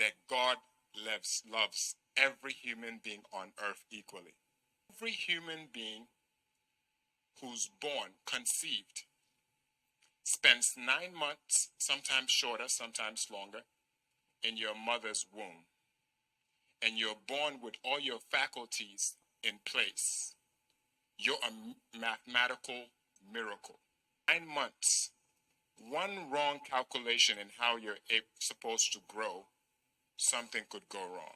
that God loves every human being on earth equally. Every human being who's born, conceived, spends 9 months, sometimes shorter, sometimes longer, in your mother's womb. And you're born with all your faculties in place. You're a mathematical miracle. 9 months, one wrong calculation in how you're supposed to grow, something could go wrong.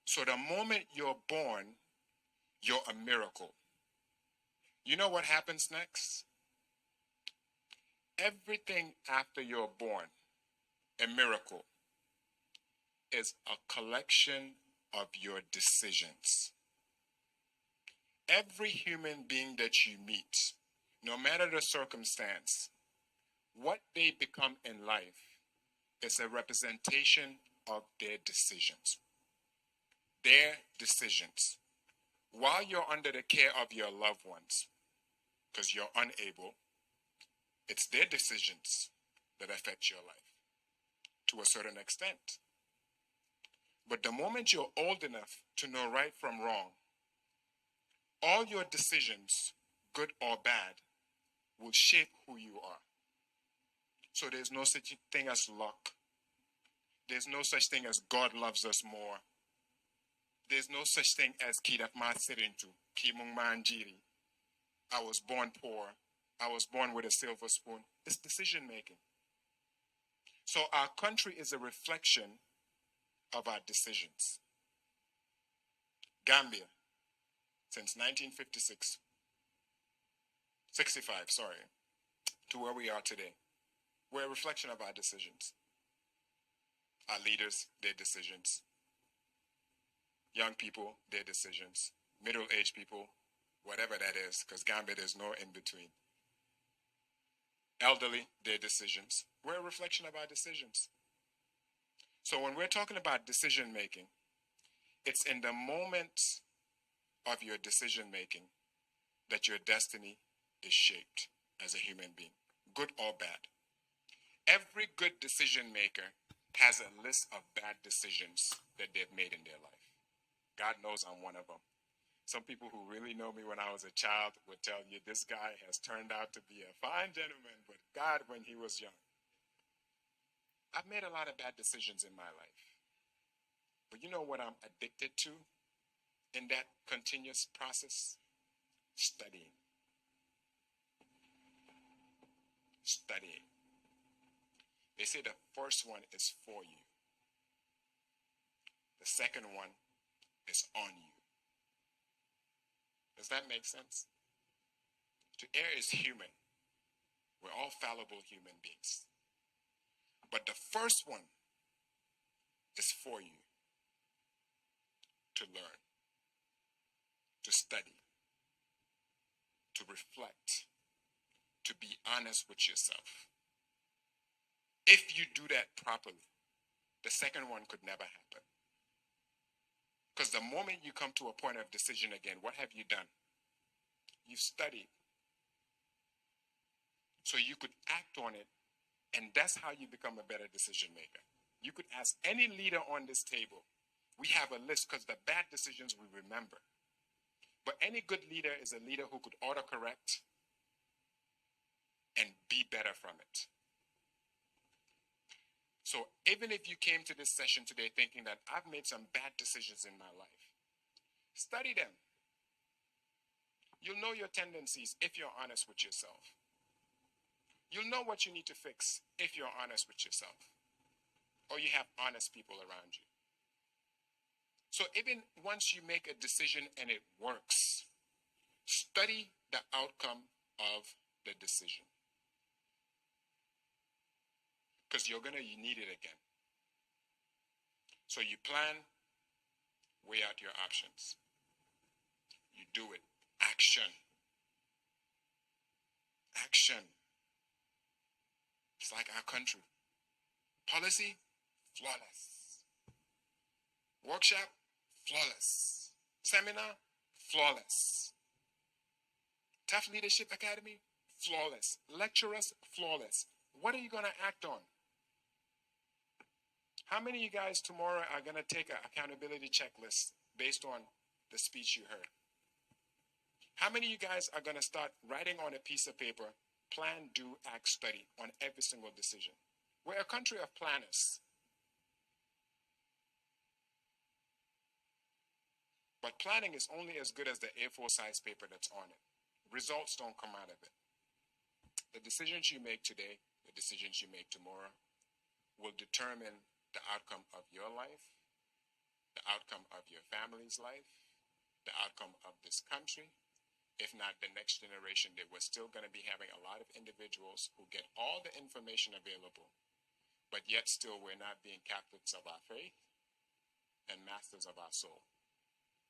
So the moment you're born, you're a miracle. You know what happens next? Everything after you're born, a miracle, is a collection of your decisions. Every human being that you meet, no matter the circumstance, what they become in life is a representation of their decisions. Their decisions. While you're under the care of your loved ones, because you're unable, it's their decisions that affect your life to a certain extent. But the moment you're old enough to know right from wrong, all your decisions, good or bad, will shape who you are. So there's no such thing as luck. There's no such thing as God loves us more. There's no such thing as Kidapma Sirintu, Kimung Manjiri. I was born poor. I was born with a silver spoon. It's decision making. So our country is a reflection of our decisions. Gambia, since 1965, to where we are today, we're a reflection of our decisions. Our leaders, their decisions. Young people, their decisions. Middle-aged people, whatever that is, because Gambia, there's no in-between. Elderly, their decisions. We're a reflection of our decisions. So when we're talking about decision making, it's in the moment of your decision making that your destiny is shaped as a human being, good or bad. Every good decision maker has a list of bad decisions that they've made in their life. God knows I'm one of them. Some people who really know me when I was a child would tell you this guy has turned out to be a fine gentleman with God when he was young. I've made a lot of bad decisions in my life. But you know what I'm addicted to in that continuous process? Studying. Studying. They say the first one is for you. The second one is on you. Does that make sense? To err is human. We're all fallible human beings. But the first one is for you. To learn, to study, to reflect, to be honest with yourself. If you do that properly, the second one could never happen. Because the moment you come to a point of decision again, what have you done? You've studied. So you could act on it, and that's how you become a better decision maker. You could ask any leader on this table. We have a list because the bad decisions we remember. But any good leader is a leader who could autocorrect and be better from it. So even if you came to this session today thinking that I've made some bad decisions in my life, study them. You'll know your tendencies if you're honest with yourself. You'll know what you need to fix if you're honest with yourself, or you have honest people around you. So even once you make a decision and it works, study the outcome of the decision. Because you're going to need it again. So you plan, weigh out your options. You do it. Action. Action. It's like our country. Policy, flawless. Workshop, flawless. Seminar, flawless. Tough Leadership Academy, flawless. Lecturers, flawless. What are you going to act on? How many of you guys tomorrow are going to take an accountability checklist based on the speech you heard? How many of you guys are going to start writing on a piece of paper, plan, do, act, study on every single decision? We're a country of planners. But planning is only as good as the A4 size paper that's on it. Results don't come out of it. The decisions you make today, the decisions you make tomorrow, will determine the outcome of your life, the outcome of your family's life, the outcome of this country. If not the next generation, that we're still going to be having a lot of individuals who get all the information available, but yet still we're not being captains of our faith and masters of our soul.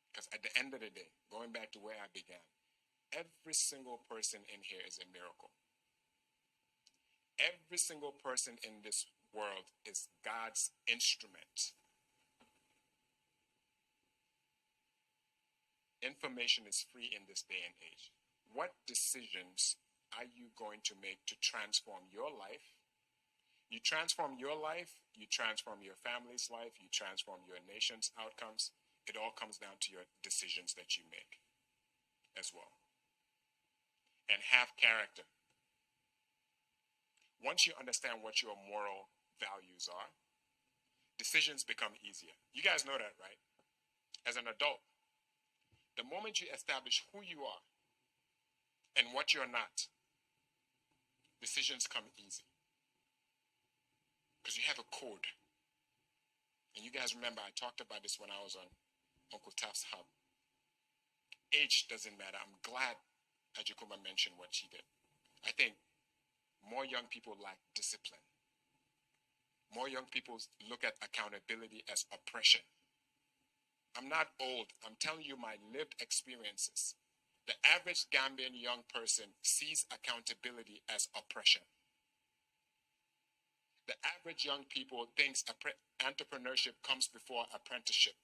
Because at the end of the day, going back to where I began, every single person in here is a miracle. Every single person in this world is God's instrument. Information is free in this day and age. What decisions are you going to make to transform your life? You transform your life, you transform your family's life, you transform your nation's outcomes. It all comes down to your decisions that you make as well. And have character. Once you understand what your moral values are, decisions become easier. You guys know that, right? As an adult, the moment you establish who you are and what you're not, decisions come easy. Because you have a code. And you guys remember I talked about this when I was on Uncle Taft's Hub. Age doesn't matter. I'm glad Ajikuma mentioned what she did. I think more young people lack discipline. More young people look at accountability as oppression. I'm not old. I'm telling you my lived experiences. The average Gambian young person sees accountability as oppression. The average young people thinks entrepreneurship comes before apprenticeship.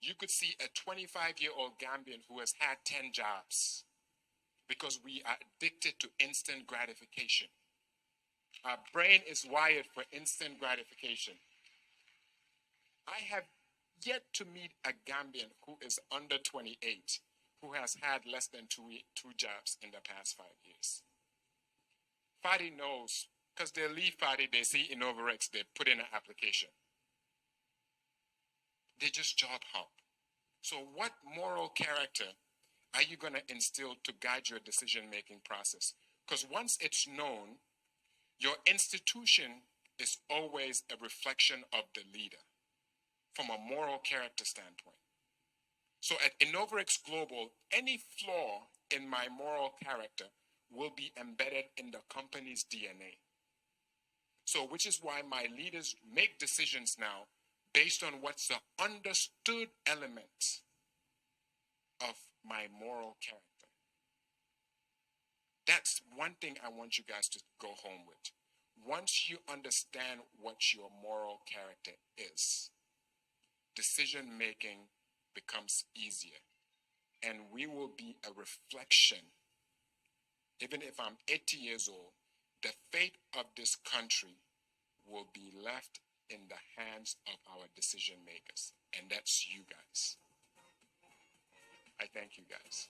You could see a 25-year-old Gambian who has had 10 jobs because we are addicted to instant gratification. Our brain is wired for instant gratification. I have yet to meet a Gambian who is under 28 who has had less than two jobs in the past 5 years. Fadi knows, because they leave Fadi, they see Innovarex, they put in an application. They just job hop. So what moral character are you going to instill to guide your decision-making process? Because once it's known, your institution is always a reflection of the leader from a moral character standpoint. So at Innovarex Global, any flaw in my moral character will be embedded in the company's DNA. So which is why my leaders make decisions now based on what's the understood element of my moral character. That's one thing I want you guys to go home with. Once you understand what your moral character is, decision making becomes easier. And we will be a reflection. Even if I'm 80 years old, the fate of this country will be left in the hands of our decision makers. And that's you guys. I thank you guys.